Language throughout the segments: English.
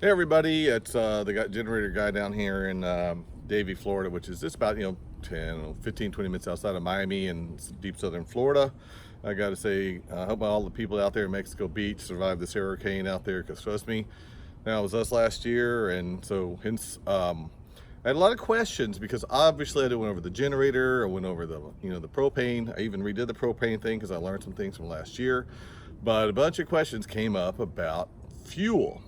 Hey everybody, it's the generator guy down here in Davie, Florida, which is just about 10, 15, 20 minutes outside of Miami in deep southern Florida. I got to say, I hope all the people out there in Mexico Beach survived this hurricane out there, because trust me, that was us last year, and so hence I had a lot of questions, because obviously I went over the generator, I went over the the propane, I even redid the propane thing because I learned some things from last year, but a bunch of questions came up about fuel.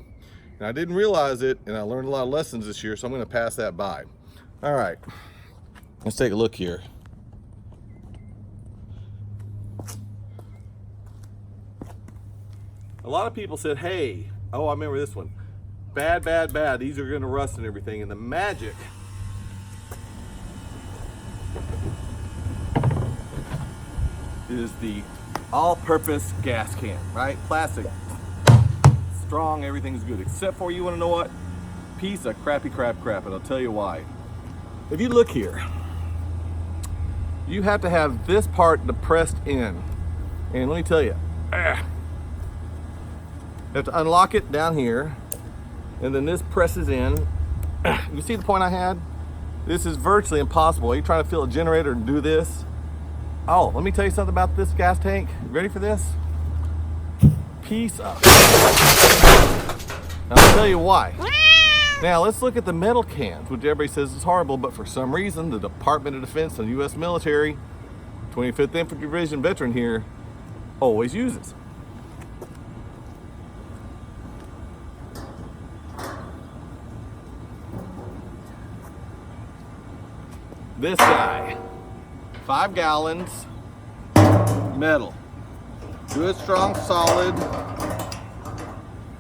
And I didn't realize it, and I learned a lot of lessons this year, so I'm going to pass that by. All right, let's take a look here. A lot of people said, hey, oh, I remember this one. Bad, bad, bad. These are going to rust and everything. And the magic is the all-purpose gas can, right? Plastic. Strong, everything's good, except for, you want to know what? Piece of crappy crap, and I'll tell you why. If you look here, you have to have this part depressed in, and let me tell you, you have to unlock it down here, and then this presses in. You see the point I had? This is virtually impossible. You're trying to fill a generator and do this. Oh, let me tell you something about this gas tank. You ready for this? Piece of. Now, I'll tell you why. Now let's look at the metal cans, which everybody says is horrible, but for some reason the Department of Defense and U.S. military, 25th Infantry Division veteran here, always uses. This guy, 5 gallons, metal. Good, strong, solid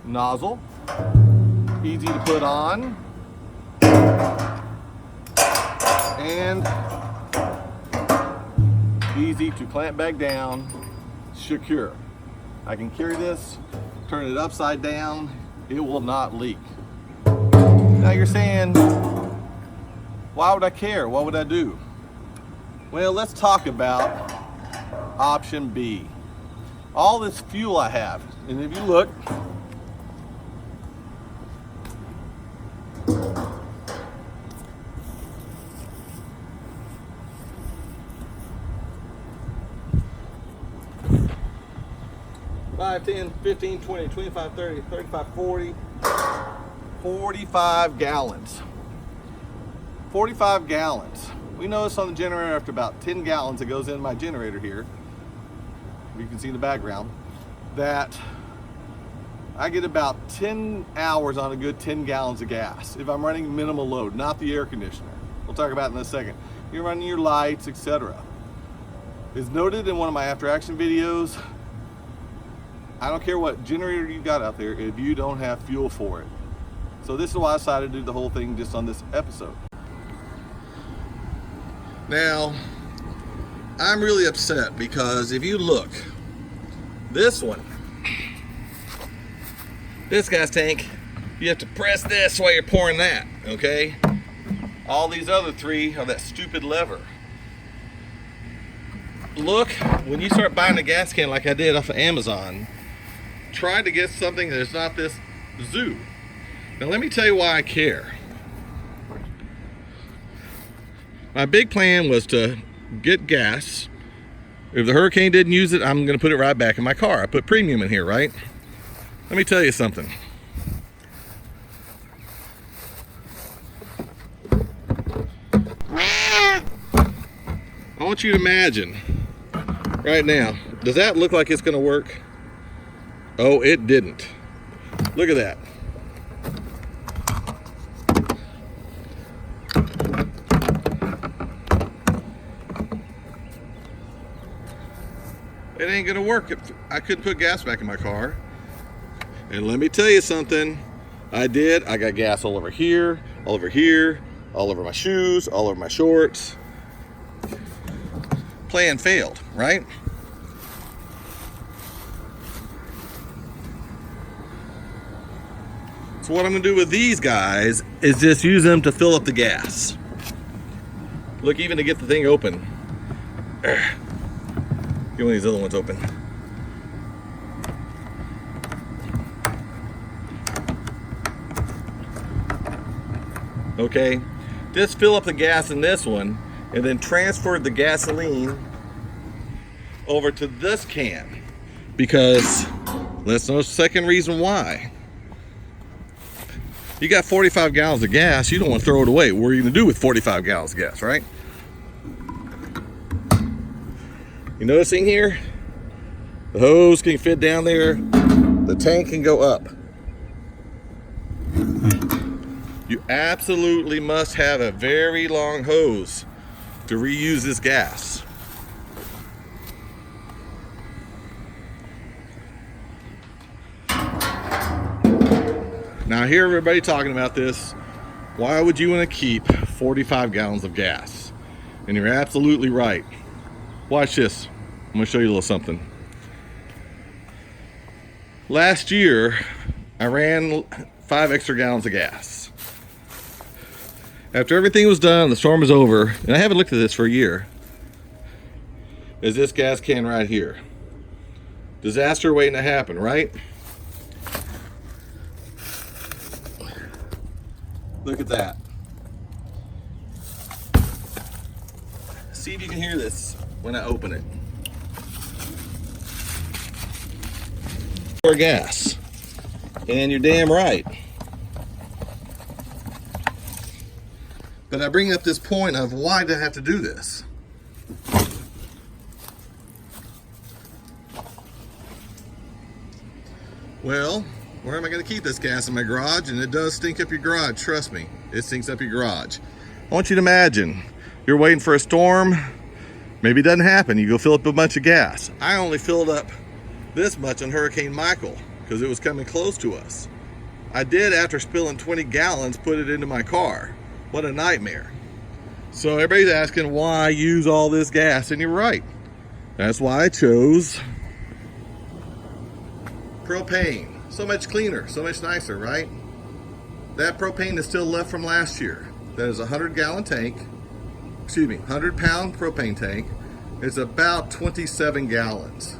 nozzle, easy to put on, and easy to clamp back down, secure. I can carry this, turn it upside down, it will not leak. Now you're saying, why would I care? What would I do? Well, let's talk about option B. All this fuel I have, and if you look, five, 10, 15, 20, 25, 30, 35, 40, 45 gallons. 45 gallons. We notice on the generator after about 10 gallons it goes in my generator here. You can see in the background that I get about 10 hours on a good 10 gallons of gas if I'm running minimal load, not the air conditioner. We'll talk about it in a second. You're running your lights, etc. As noted in one of my after action videos, I don't care what generator you got out there if you don't have fuel for it. So this is why I decided to do the whole thing just on this episode. Now, I'm really upset because if you look, this one, this gas tank, you have to press this while you're pouring that, okay? All these other three are that stupid lever. Look, when you start buying a gas can like I did off of Amazon, try to get something that's not this zoo. Now let me tell you why I care. My big plan was to get gas. If the hurricane didn't use it, I'm going to put it right back in my car. I put premium in here, right? Let me tell you something. I want you to imagine right now, does that look like it's going to work? Oh, it didn't. Look at that. It ain't gonna work. I couldn't put gas back in my car. And let me tell you something. I did. I got gas all over here, all over here, all over my shoes, all over my shorts. Plan failed, right? So what I'm gonna do with these guys is just use them to fill up the gas. Look, even to get the thing open. Get one of these other ones open. okay? Just fill up the gas in this one and then transfer the gasoline over to this can, because that's no second reason why. You got 45 gallons of gas, you don't want to throw it away. What are you gonna do with 45 gallons of gas, right? You noticing here? The hose can fit down there, the tank can go up. You absolutely must have a very long hose to reuse this gas. Now I hear everybody talking about this. Why would you want to keep 45 gallons of gas? And you're absolutely right. Watch this. I'm going to show you a little something. Last year, I ran 5 extra gallons of gas. After everything was done, the storm was over, and I haven't looked at this for a year, is this gas can right here. Disaster waiting to happen, right? Look at that. See if you can hear this when I open it. More gas. And you're damn right. But I bring up this point of why do I have to do this? Well, where am I going to keep this gas? In my garage? And it does stink up your garage, trust me. It stinks up your garage. I want you to imagine, you're waiting for a storm, maybe it doesn't happen, you go fill up a bunch of gas. I only filled up this much on Hurricane Michael because it was coming close to us. I did, after spilling 20 gallons, put it into my car. What a nightmare. So everybody's asking why use all this gas, and you're right. That's why I chose propane. So much cleaner, so much nicer, right? That propane is still left from last year. That is a 100-gallon tank, 100-pound propane tank. It's about 27 gallons.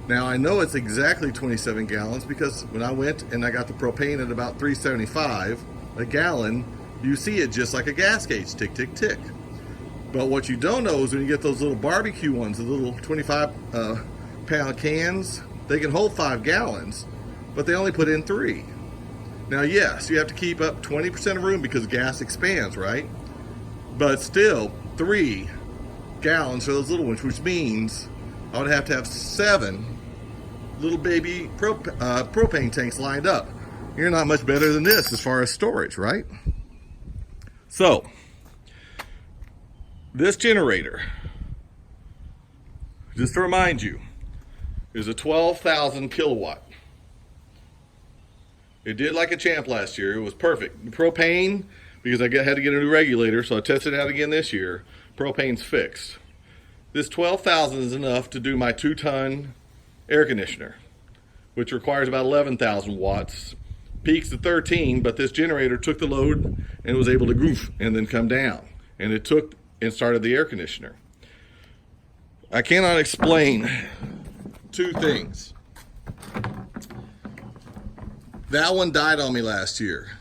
Now I know it's exactly 27 gallons because when I went and I got the propane at about $3.75 a gallon, you see it just like a gas gauge, tick, tick, tick. But what you don't know is when you get those little barbecue ones, the little 25-pound cans, they can hold 5 gallons, but they only put in 3. Now, yes, you have to keep up 20% of room because gas expands, right? But still, 3 gallons for those little ones, which means I would have to have 7 little baby propane tanks lined up. You're not much better than this as far as storage, right? So, this generator, just to remind you, is a 12,000 kilowatt. It did like a champ last year. It was perfect. The propane, because I had to get a new regulator, so I tested it out again this year. Propane's fixed. This 12,000 is enough to do my 2-ton air conditioner, which requires about 11,000 watts. Peaks at 13, but this generator took the load and was able to goof and then come down. And it took and started the air conditioner. I cannot explain 2 things. That one died on me last year.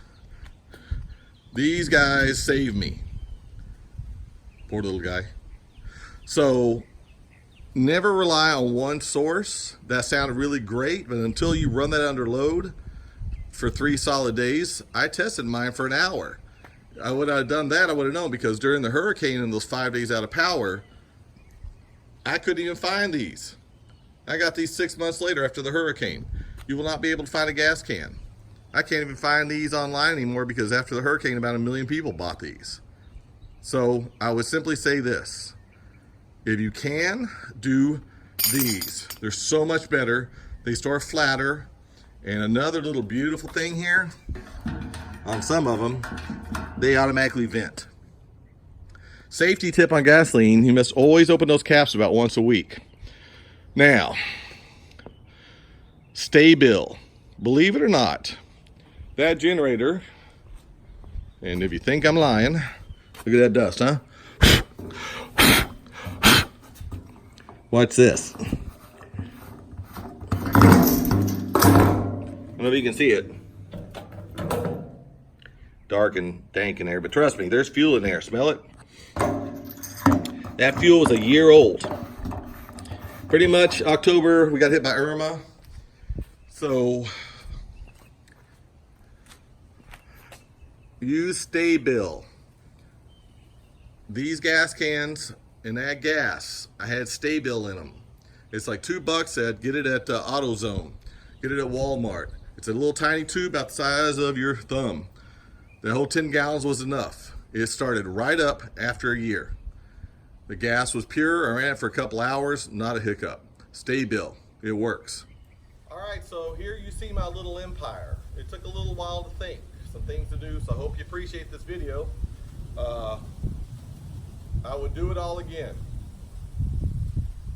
These guys saved me. Poor little guy. So never rely on one source. That sounded really great, but until you run that under load for 3 solid days, I tested mine for an hour. I would have done that, I would have known, because during the hurricane and those 5 days out of power, I couldn't even find these. I got these 6 months later after the hurricane. You will not be able to find a gas can. I can't even find these online anymore because after the hurricane, about 1 million people bought these. So I would simply say this. If you can, do these. They're so much better. They store flatter. And another little beautiful thing here, on some of them, they automatically vent. Safety tip on gasoline, you must always open those caps about once a week. Now, Stay-Bill. Believe it or not, that generator, and if you think I'm lying, look at that dust, huh? Watch this. I don't know if you can see it. dark and dank in there, but trust me, there's fuel in there. Smell it? That fuel was a year old. Pretty much October, we got hit by Irma. So use Stay-Bil. These gas cans and that gas, I had Stay-Bil in them. It's like $2. Get it at AutoZone. Get it at Walmart. It's a little tiny tube about the size of your thumb. The whole 10 gallons was enough. It started right up after a year. The gas was pure. I ran it for a couple hours, not a hiccup. Stay-Bil, it works. All right, so here you see my little empire. It took a little while to think, some things to do, so I hope you appreciate this video. I would do it all again.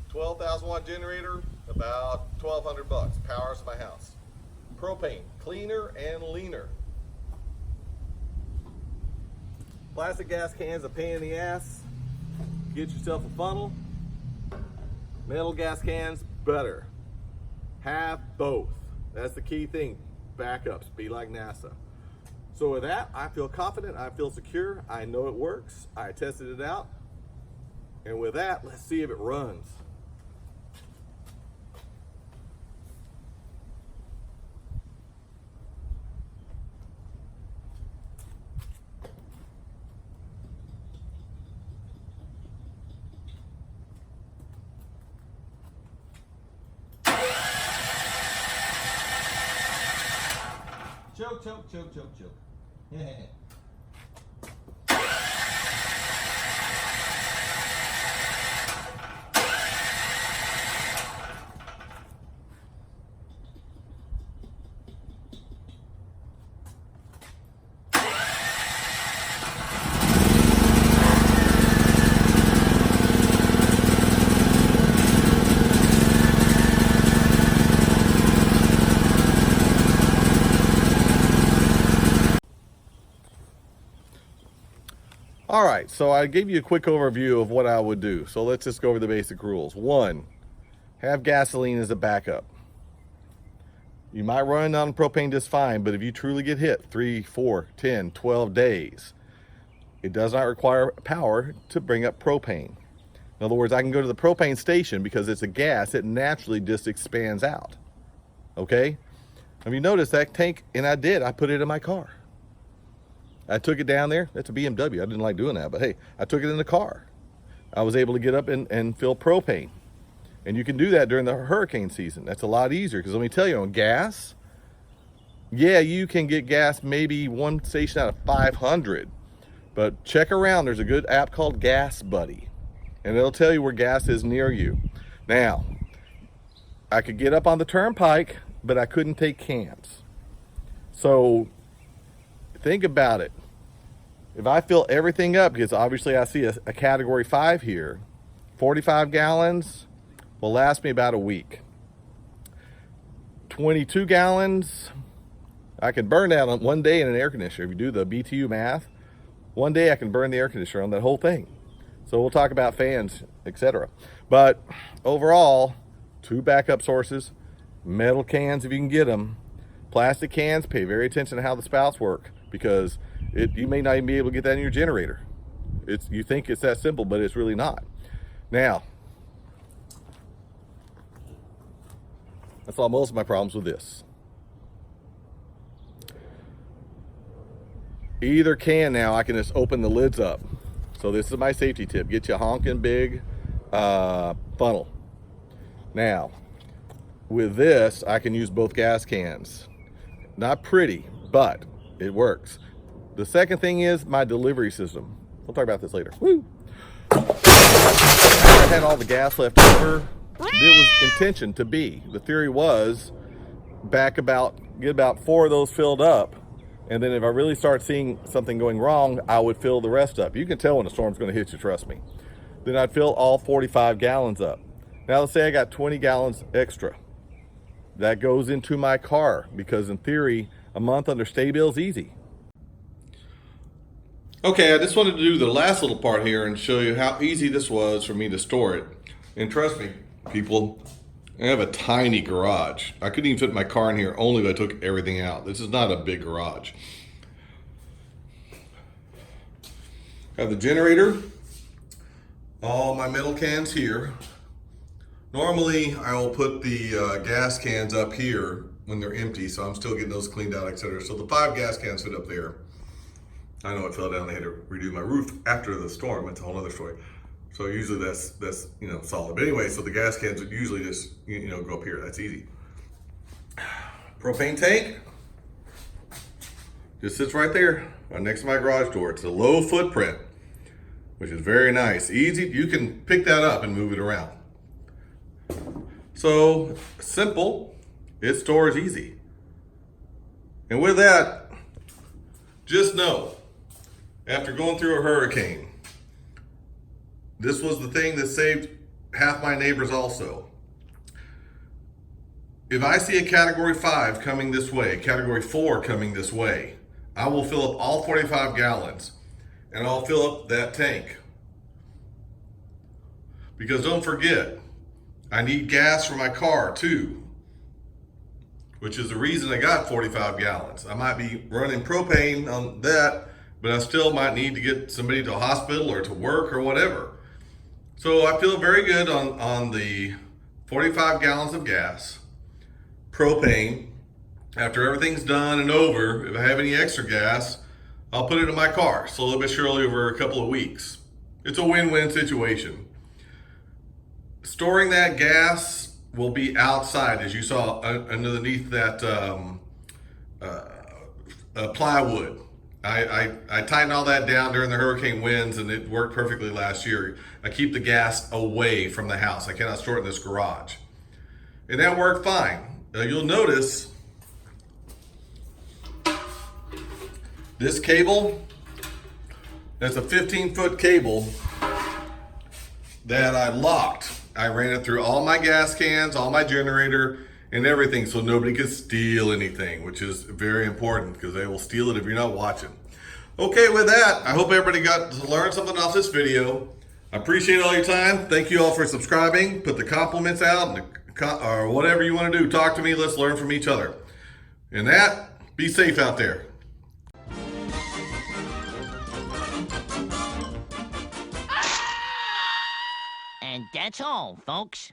12,000 watt generator, about 1,200 bucks, powers my house. Propane, cleaner and leaner. Plastic gas cans, a pain in the ass. Get yourself a funnel. Metal gas cans, better. Have both. That's the key thing. Backups, be like NASA. So with that, I feel confident, I feel secure, I know it works, I tested it out. And with that, let's see if it runs. Choke, choke, choke, choke, choke. Yeah. All right, so I gave you a quick overview of what I would do. So let's just go over the basic rules. 1, have gasoline as a backup. You might run on propane just fine, but if you truly get hit 3, 4, 10, 12 days, it does not require power to bring up propane. In other words, I can go to the propane station because it's a gas, it naturally just expands out. Okay? Have you noticed that tank? And I put it in my car. I took it down there. That's a BMW. I didn't like doing that, but hey, I took it in the car. I was able to get up and fill propane. And you can do that during the hurricane season. That's a lot easier because let me tell you, on gas, yeah, you can get gas maybe one station out of 500. But check around. There's a good app called Gas Buddy. And it'll tell you where gas is near you. Now, I could get up on the turnpike, but I couldn't take cans. So think about it. If I fill everything up, because obviously I see a category 5 here, 45 gallons will last me about a week. 22 gallons, I can burn that on one day in an air conditioner. If you do the BTU math, one day I can burn the air conditioner on that whole thing. So we'll talk about fans, etc. But overall, 2 backup sources, metal cans if you can get them, plastic cans, pay very attention to how the spouts work, because you may not even be able to get that in your generator. You think it's that simple, but it's really not. Now, I solved most of my problems with this. Either can now, I can just open the lids up. So this is my safety tip. Get you a honking big funnel. Now, with this, I can use both gas cans. Not pretty, but it works. The second thing is my delivery system. We'll talk about this later. Woo! I had all the gas left over. It was intention to be. The theory was get about 4 of those filled up, and then if I really start seeing something going wrong, I would fill the rest up. You can tell when a storm's going to hit you, trust me. Then I'd fill all 45 gallons up. Now let's say I got 20 gallons extra. That goes into my car because in theory, a month under Stay-Bil is easy. Okay, I just wanted to do the last little part here and show you how easy this was for me to store it. And trust me, people, I have a tiny garage. I couldn't even fit my car in here only if I took everything out. This is not a big garage. Have the generator, all my metal cans here. Normally I will put the gas cans up here when they're empty, so I'm still getting those cleaned out, etc. So the 5 gas cans fit up there. I know it fell down, they had to redo my roof after the storm. That's a whole other story. So usually that's solid. But anyway, so the gas cans would usually just go up here. That's easy. Propane tank just sits right there, right next to my garage door. It's a low footprint, which is very nice. Easy, you can pick that up and move it around. So simple, it stores easy. And with that, just know, after going through a hurricane, this was the thing that saved half my neighbors also. If I see a category 5 coming this way, category 4 coming this way, I will fill up all 45 gallons and I'll fill up that tank. Because don't forget, I need gas for my car too, which is the reason I got 45 gallons. I might be running propane on that, but I still might need to get somebody to a hospital or to work or whatever. So I feel very good on the 45 gallons of gas, propane. After everything's done and over, if I have any extra gas, I'll put it in my car slowly but surely over a couple of weeks. It's a win-win situation. Storing that gas will be outside, as you saw underneath that plywood. I tightened all that down during the hurricane winds, and it worked perfectly last year. I keep the gas away from the house. I cannot store it in this garage. And that worked fine. You'll notice this cable, that's a 15-foot cable that I locked. I ran it through all my gas cans, all my generator, and everything, so nobody could steal anything, which is very important because they will steal it if you're not watching. Okay, with that, I hope everybody got to learn something off this video. I appreciate all your time. Thank you all for subscribing. Put the compliments out, or whatever you want to do. Talk to me. Let's learn from each other. And that, be safe out there. And that's all, folks.